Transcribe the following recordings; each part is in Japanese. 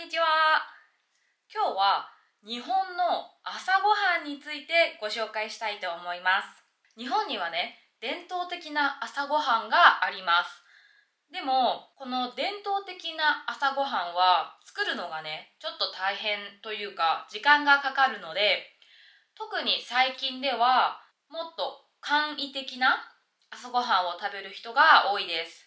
にちは。今日は日本の朝ごはんについてご紹介したいと思います。日本にはね、伝統的な朝ごはんがあります。でも、この伝統的な朝ごはんは作るのがね、ちょっと大変というか時間がかかるので、特に最近ではもっと簡易的な朝ごはんを食べる人が多いです。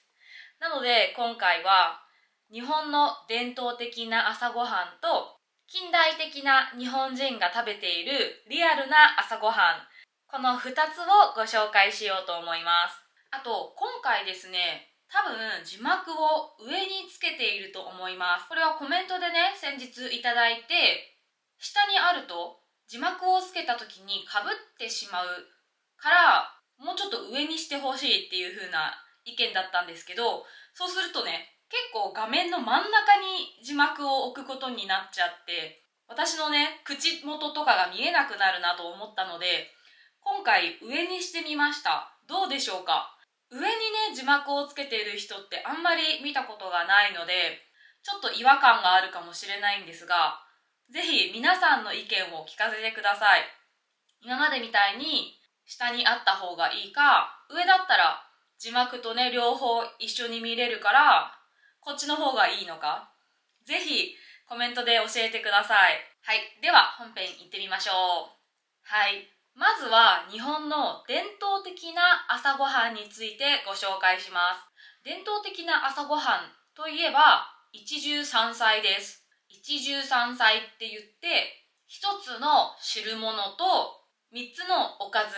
なので今回は日本の伝統的な朝ごはんと近代的な日本人が食べているリアルな朝ごはん、この2つをご紹介しようと思います。あと今回ですね、多分字幕を上につけていると思います。これはコメントでね、先日いただいて、下にあると字幕をつけた時にかぶってしまうからもうちょっと上にしてほしいっていう風な意見だったんですけど、そうするとね、結構画面の真ん中に字幕を置くことになっちゃって、私のね、口元とかが見えなくなるなと思ったので、今回上にしてみました。どうでしょうか？上にね、字幕をつけている人ってあんまり見たことがないので、ちょっと違和感があるかもしれないんですが、ぜひ皆さんの意見を聞かせてください。今までみたいに下にあった方がいいか、上だったら字幕とね、両方一緒に見れるからこっちの方がいいのか、ぜひコメントで教えてください。はい、では本編行ってみましょう。はい、まずは日本の伝統的な朝ごはんについてご紹介します。伝統的な朝ごはんといえば一汁三菜です。一汁三菜って言って一つの汁物と三つのおかず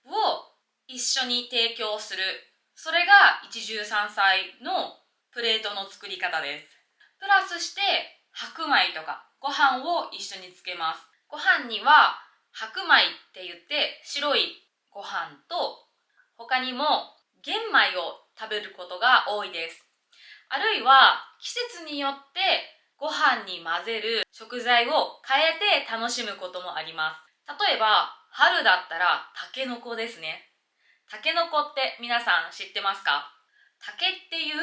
を一緒に提供する、それが一汁三菜のプレートの作り方です。プラスして白米とかご飯を一緒につけます。ご飯には白米って言って白いご飯と、他にも玄米を食べることが多いです。あるいは季節によってご飯に混ぜる食材を変えて楽しむこともあります。例えば春だったらタケノコですね。タケノコって皆さん知ってますか？竹っていう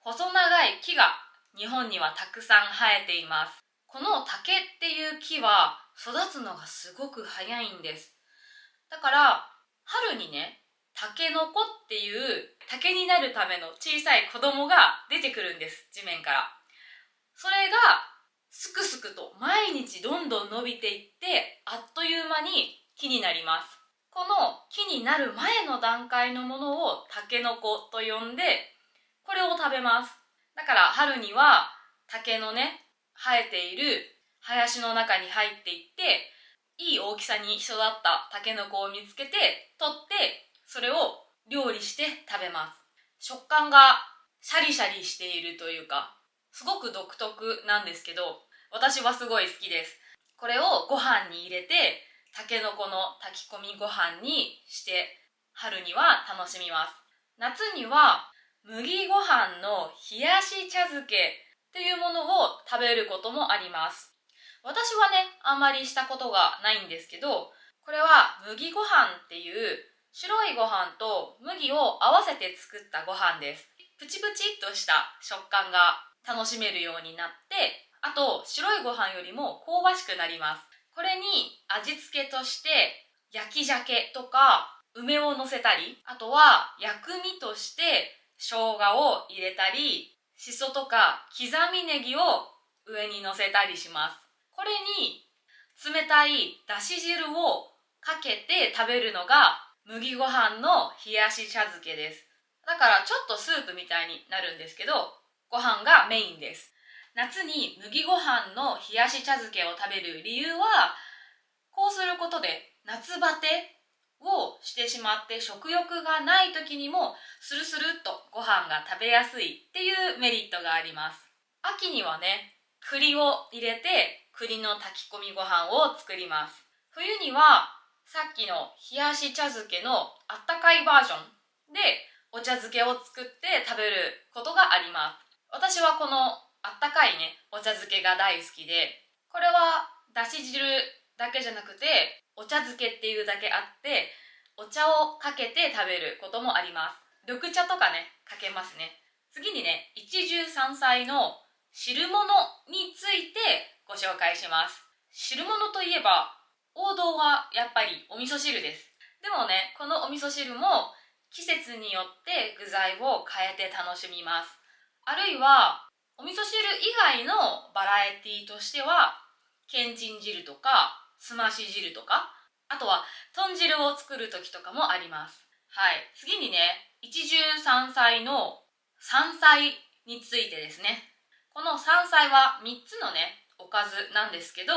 細長い木が日本にはたくさん生えています。この竹っていう木は育つのがすごく早いんです。だから春にね、タケノコっていう竹になるための小さい子供が出てくるんです、地面から。それがすくすくと毎日どんどん伸びていって、あっという間に木になります。この木になる前の段階のものをタケノコと呼んで、これを食べます。だから春には竹のね、生えている林の中に入っていって、いい大きさに育ったタケノコを見つけて取って、それを料理して食べます。食感がシャリシャリしているというか、すごく独特なんですけど、私はすごい好きです。これをご飯に入れて、タケノコの炊き込みご飯にして春には楽しみます。夏には麦ご飯の冷やし茶漬けというものを食べることもあります。私はね、あんまりしたことがないんですけど、これは麦ご飯っていう白いご飯と麦を合わせて作ったご飯です。プチプチっとした食感が楽しめるようになって、あと白いご飯よりも香ばしくなります。これに味付けとして焼き鮭とか梅を乗せたり、あとは薬味として生姜を入れたり、しそとか刻みネギを上に乗せたりします。これに冷たいだし汁をかけて食べるのが麦ご飯の冷やし茶漬けです。だからちょっとスープみたいになるんですけど、ご飯がメインです。夏に麦ご飯の冷やし茶漬けを食べる理由は、こうすることで夏バテをしてしまって食欲がない時にもスルスルっとご飯が食べやすいっていうメリットがあります。秋にはね、栗を入れて栗の炊き込みご飯を作ります。冬にはさっきの冷やし茶漬けのあったかいバージョンでお茶漬けを作って食べることがあります。私はこのあったかいね、お茶漬けが大好きで、これはだし汁だけじゃなくてお茶漬けっていうだけあって、お茶をかけて食べることもあります。緑茶とかね、かけますね。次にね、一汁三菜の汁物についてご紹介します。汁物といえば王道はやっぱりお味噌汁です。でもね、このお味噌汁も季節によって具材を変えて楽しみます。あるいはお味噌汁以外のバラエティとしては、けんちん汁とかすまし汁とか、あとは豚汁を作る時とかもあります。はい、次にね、一汁三菜の山菜についてですね。この山菜は3つのね、おかずなんですけど、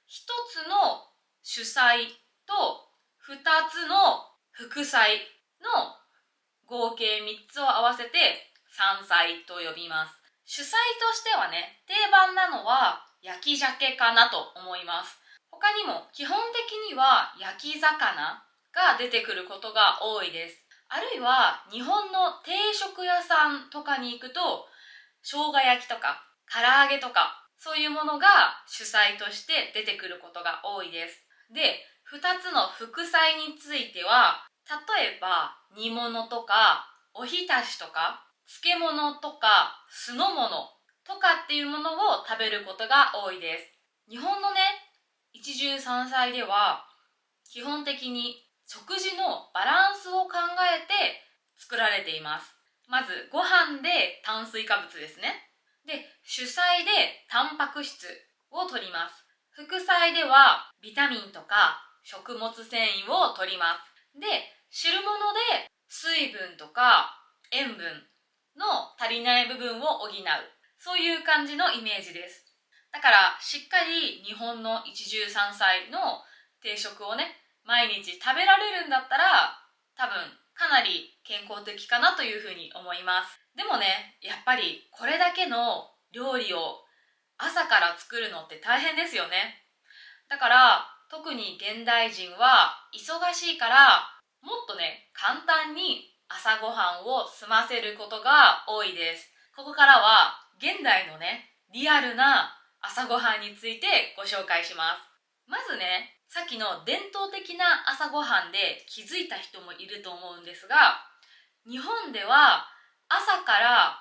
1つの主菜と2つの副菜の合計3つを合わせて山菜と呼びます。主菜としてはね、定番なのは焼き鮭かなと思います。他にも基本的には焼き魚が出てくることが多いです。あるいは日本の定食屋さんとかに行くと、生姜焼きとか唐揚げとかそういうものが主菜として出てくることが多いです。で、2つの副菜については、例えば煮物とかおひたしとか漬物とか酢の物とかっていうものを食べることが多いです。日本のね、一汁三菜では基本的に食事のバランスを考えて作られています。まずご飯で炭水化物ですね。で、主菜でタンパク質を摂ります。副菜ではビタミンとか食物繊維を摂ります。で、汁物で水分とか塩分の足りない部分を補う、そういう感じのイメージです。だからしっかり日本の一汁三菜の定食をね、毎日食べられるんだったら、多分かなり健康的かなというふうに思います。でもね、やっぱりこれだけの料理を朝から作るのって大変ですよね。だから特に現代人は忙しいから、もっとね、簡単に朝ごはんを済ませることが多いです。ここからは現代のね、リアルな朝ごはんについてご紹介します。まずね、さっきの伝統的な朝ごはんで気づいた人もいると思うんですが、日本では朝から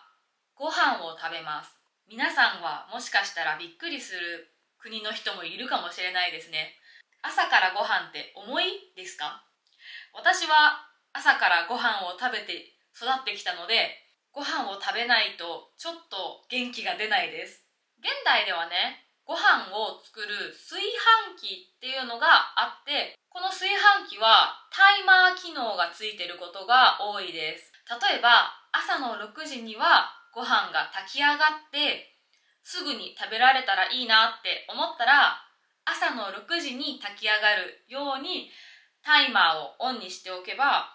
ご飯を食べます。皆さんはもしかしたらびっくりする国の人もいるかもしれないですね。朝からご飯って重いですか？私は朝からご飯を食べて育ってきたので、ご飯を食べないとちょっと元気が出ないです。現代ではね、ご飯を作る炊飯器っていうのがあって、この炊飯器はタイマー機能がついていることが多いです。例えば朝の6時にはご飯が炊き上がってすぐに食べられたらいいなって思ったら、朝の6時に炊き上がるようにタイマーをオンにしておけば、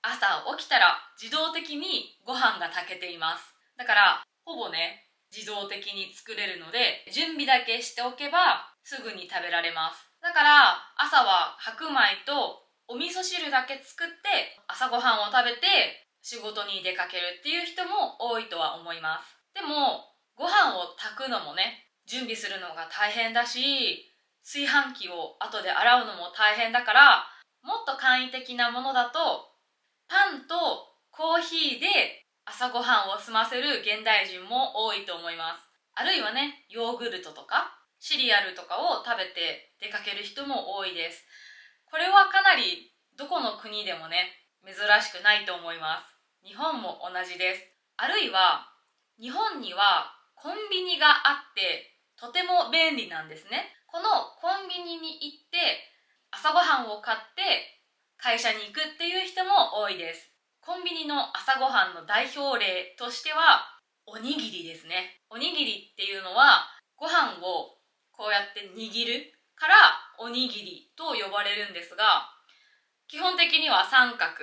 朝起きたら自動的にご飯が炊けています。だからほぼね、自動的に作れるので、準備だけしておけばすぐに食べられます。だから朝は白米とお味噌汁だけ作って朝ごはんを食べて仕事に出かけるっていう人も多いとは思います。でもご飯を炊くのもね、準備するのが大変だし、炊飯器を後で洗うのも大変だから、もっと簡易的なものだとパンとコーヒーで朝ごはんを済ませる現代人も多いと思います。あるいはね、ヨーグルトとかシリアルとかを食べて出かける人も多いです。これはかなりどこの国でもね、珍しくないと思います。日本も同じです。あるいは日本にはコンビニがあってとても便利なんですね。このコンビニに行って朝ごはんを買って会社に行くっていう人も多いです。コンビニの朝ごはんの代表例としてはおにぎりですね。おにぎりっていうのはご飯をこうやって握るからおにぎりと呼ばれるんですが、基本的には三角、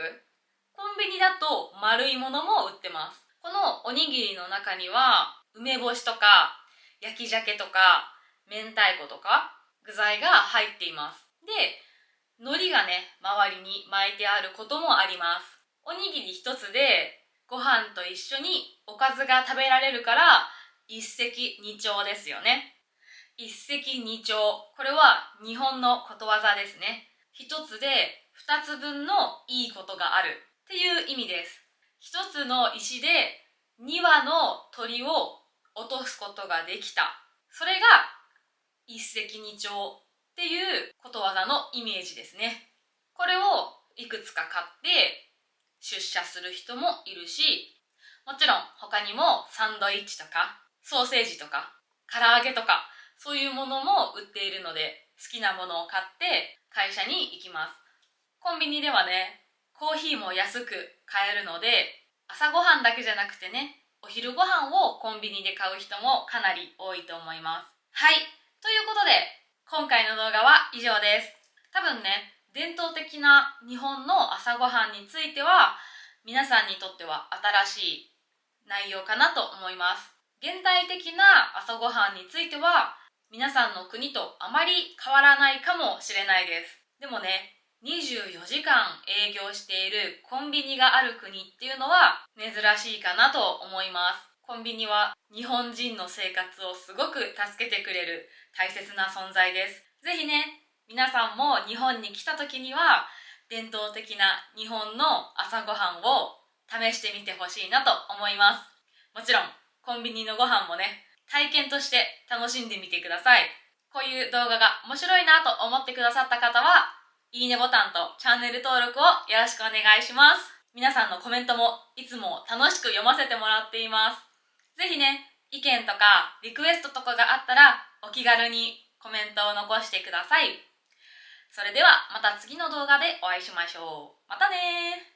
コンビニだと丸いものも売ってます。このおにぎりの中には梅干しとか焼き鮭とか明太子とか具材が入っています。で、海苔がね、周りに巻いてあることもあります。おにぎり一つでご飯と一緒におかずが食べられるから一石二鳥ですよね。一石二鳥、これは日本のことわざですね。一つで二つ分のいいことがあるっていう意味です。一つの石で二羽の鳥を落とすことができた。それが一石二鳥っていうことわざのイメージですね。これをいくつか買って出社する人もいるし、もちろん他にもサンドイッチとかソーセージとか唐揚げとかそういうものも売っているので、好きなものを買って会社に行きます。コンビニではね、コーヒーも安く買えるので、朝ごはんだけじゃなくてね、お昼ご飯をコンビニで買う人もかなり多いと思います。はい、ということで今回の動画は以上です。多分ね、伝統的な日本の朝ごはんについては皆さんにとっては新しい内容かなと思います。現代的な朝ごはんについては皆さんの国とあまり変わらないかもしれないです。でもね、24時間営業しているコンビニがある国っていうのは珍しいかなと思います。コンビニは日本人の生活をすごく助けてくれる大切な存在です。ぜひね、皆さんも日本に来た時には伝統的な日本の朝ごはんを試してみてほしいなと思います。もちろんコンビニのご飯もね、体験として楽しんでみてください。こういう動画が面白いなと思ってくださった方は、いいねボタンとチャンネル登録をよろしくお願いします。皆さんのコメントもいつも楽しく読ませてもらっています。ぜひね、意見とかリクエストとかがあったらお気軽にコメントを残してください。それではまた次の動画でお会いしましょう。またねー。